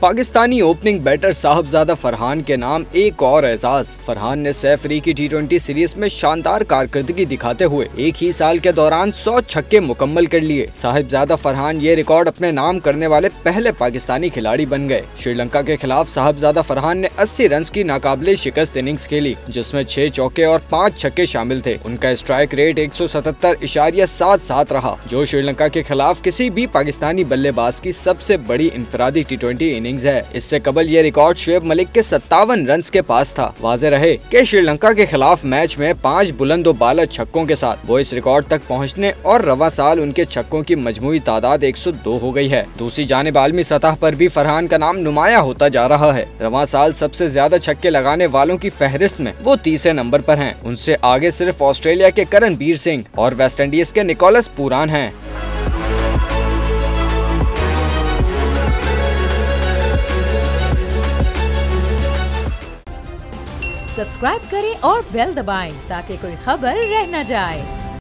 Pakistani opening batter साहबजादा Farhan के नाम एक और एजाज। फरहान ने सैफ अली की T20 सीरीज में शानदार कारकर्दगी दिखाते हुए एक ही साल के दौरान 100 छक्के मुकम्मल कर लिए। साहबजादा फरहान ये रिकॉर्ड अपने नाम करने वाले पहले पाकिस्तानी खिलाड़ी बन गए। श्रीलंका के खिलाफ साहबजादा फरहान ने 80 रन की नाकाबिले शिकस्त इनिंग्स खेली, जिसमें 6 चौके और 5 छक्के शामिल थे। उनका स्ट्राइक रेट 177.77 रहा, जो श्रीलंका के खिलाफ किसी भी पाकिस्तानी बल्लेबाज की सबसे बड़ी इंफरादी T20 इनिंग्स है। इससे कबल ये रिकॉर्ड शुएब मलिक के 57 रन के पास था। वाज़ेह रहे कि श्रीलंका के खिलाफ मैच में 5 बुलंद बाला छक्कों के साथ वो इस रिकॉर्ड तक पहुंचने और रवा साल उनके छक्कों की मजमूई तादाद 102 हो गई है। दूसरी जानिब आलमी सतह पर भी फरहान का नाम नुमाया होता जा रहा है। रवा साल सबसे ज्यादा छक्के लगाने वालों की फहरिस्त में वो तीसरे नंबर पर हैं। उनसे आगे सिर्फ ऑस्ट्रेलिया के करणबीर सिंह और वेस्ट इंडीज के निकोलस पूरान हैं। सब्सक्राइब करें और बेल दबाएं ताकि कोई खबर रह न जाए।